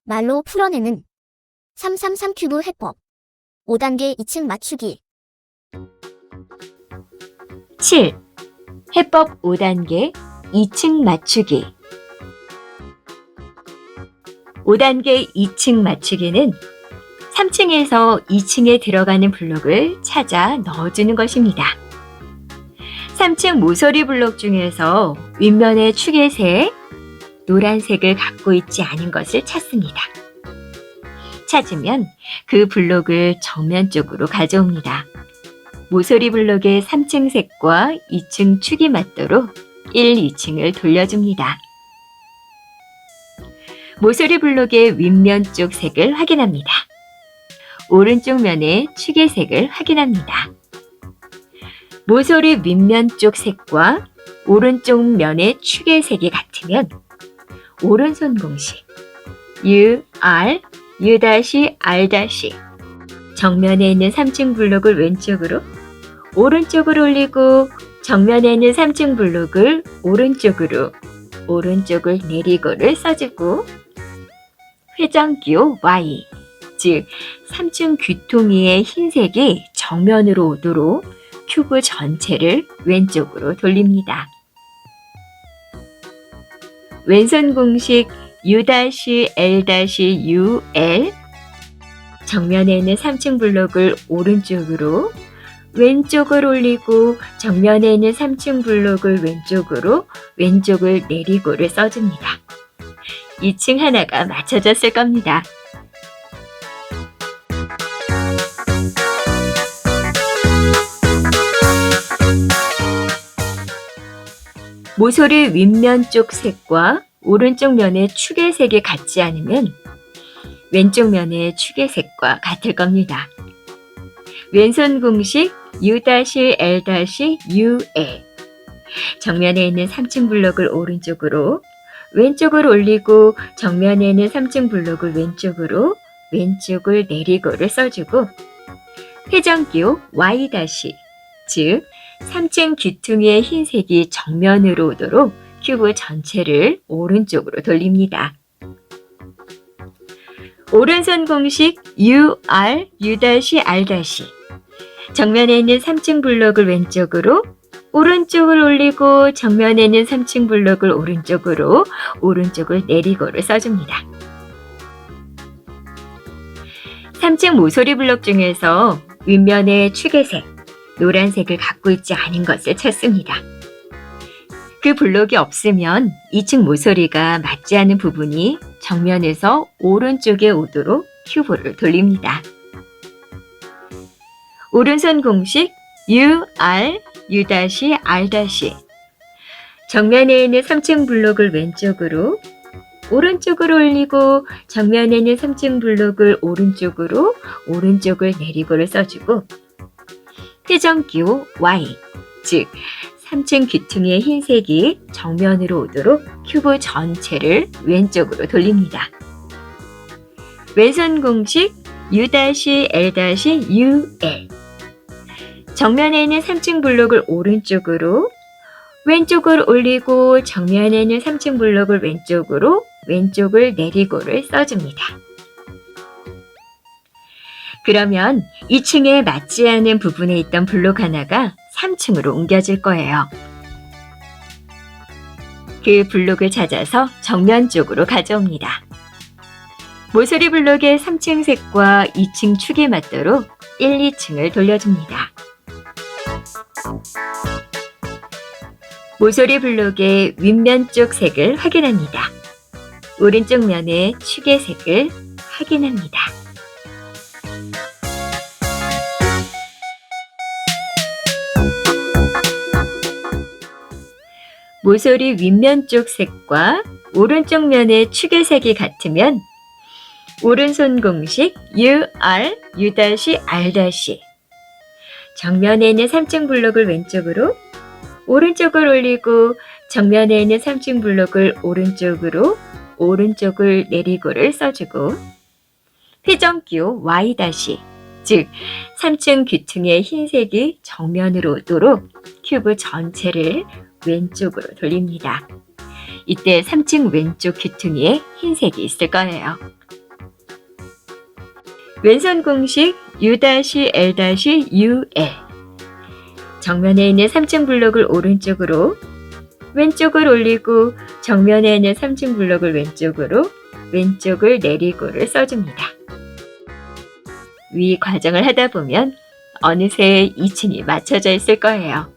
말로 풀어내는 333 큐브 해법 5단계 2층 맞추기 7. 해법 5단계 2층 맞추기 5단계 2층 맞추기는 3층에서 2층에 들어가는 블록을 찾아 넣어주는 것입니다. 3층 모서리 블록 중에서 윗면의 축의 색, 노란색을 갖고 있지 않은 것을 찾습니다. 찾으면 그 블록을 정면 쪽으로 가져옵니다. 모서리 블록의 3층 색과 2층 축이 맞도록 1, 2층을 돌려줍니다. 모서리 블록의 윗면 쪽 색을 확인합니다. 오른쪽 면의 축의 색을 확인합니다. 모서리 윗면 쪽 색과 오른쪽 면의 축의 색이 같으면 오른손 공식 U, R, U-R' 정면에 있는 3층 블록을 왼쪽으로 오른쪽으로 올리고 정면에 있는 3층 블록을 오른쪽으로 오른쪽을 내리고를 써주고 회전기호 Y 즉 3층 귀퉁이의 흰색이 정면으로 오도록 큐브 전체를 왼쪽으로 돌립니다. 왼손 공식 U-L-UL 정면에 있는 3층 블록을 오른쪽으로 왼쪽을 올리고 정면에 있는 3층 블록을 왼쪽으로 왼쪽을 내리고를 써줍니다. 2층 하나가 맞춰졌을 겁니다. 모서리 윗면 쪽 색과 오른쪽 면의 축의 색이 같지 않으면 왼쪽 면의 축의 색과 같을 겁니다. 왼손 공식 U-L-UL 정면에 있는 3층 블록을 오른쪽으로 왼쪽을 올리고 정면에 있는 3층 블록을 왼쪽으로 왼쪽을 내리고를 써주고 회전기호 Y- 즉 3층 귀퉁이의 흰색이 정면으로 오도록 큐브 전체를 오른쪽으로 돌립니다. 오른손 공식 U-R, U-R' 정면에 있는 3층 블록을 왼쪽으로 오른쪽을 올리고 정면에 있는 3층 블록을 오른쪽으로 오른쪽을 내리고를 써줍니다. 3층 모서리 블록 중에서 윗면의 축의 색, 노란색을 갖고 있지 않은 것을 찾습니다. 그 블록이 없으면 2층 모서리가 맞지 않은 부분이 정면에서 오른쪽에 오도록 큐브를 돌립니다. 오른손 공식 U-R, U-R' 정면에 있는 3층 블록을 왼쪽으로 오른쪽을 올리고 정면에 있는 3층 블록을 오른쪽으로 오른쪽을 내리고를 써주고 회전기호 Y 즉 3층 귀퉁이의 흰색이 정면으로 오도록 큐브 전체를 왼쪽으로 돌립니다. 왼손 공식 U-L-UL 정면에 있는 3층 블록을 오른쪽으로 왼쪽을 올리고 정면에 있는 3층 블록을 왼쪽으로 왼쪽을 내리고를 써줍니다. 그러면 2층에 맞지 않은 부분에 있던 블록 하나가 3층으로 옮겨질 거예요. 그 블록을 찾아서 정면 쪽으로 가져옵니다. 모서리 블록의 3층 색과 2층 축이 맞도록 1, 2층을 돌려줍니다. 모서리 블록의 윗면 쪽 색을 확인합니다. 오른쪽 면의 축의 색을 확인합니다. 모서리 윗면 쪽 색과 오른쪽 면의 축의 색이 같으면 오른손 공식 U-R, U-R' 정면에 있는 3층 블록을 왼쪽으로 오른쪽을 올리고 정면에 있는 3층 블록을 오른쪽으로 오른쪽을 내리고를 써주고 회전기호 Y- 즉 3층 귀퉁이의 흰색이 정면으로 오도록 큐브 전체를 왼쪽으로 돌립니다. 이때 3층 왼쪽 귀퉁이에 흰색이 있을 거예요. 왼손 공식 U-L-UL. 정면에 있는 3층 블록을 오른쪽으로, 왼쪽을 올리고 정면에 있는 3층 블록을 왼쪽으로, 왼쪽을 내리고를 써줍니다. 위 과정을 하다 보면 어느새 2층이 맞춰져 있을 거예요.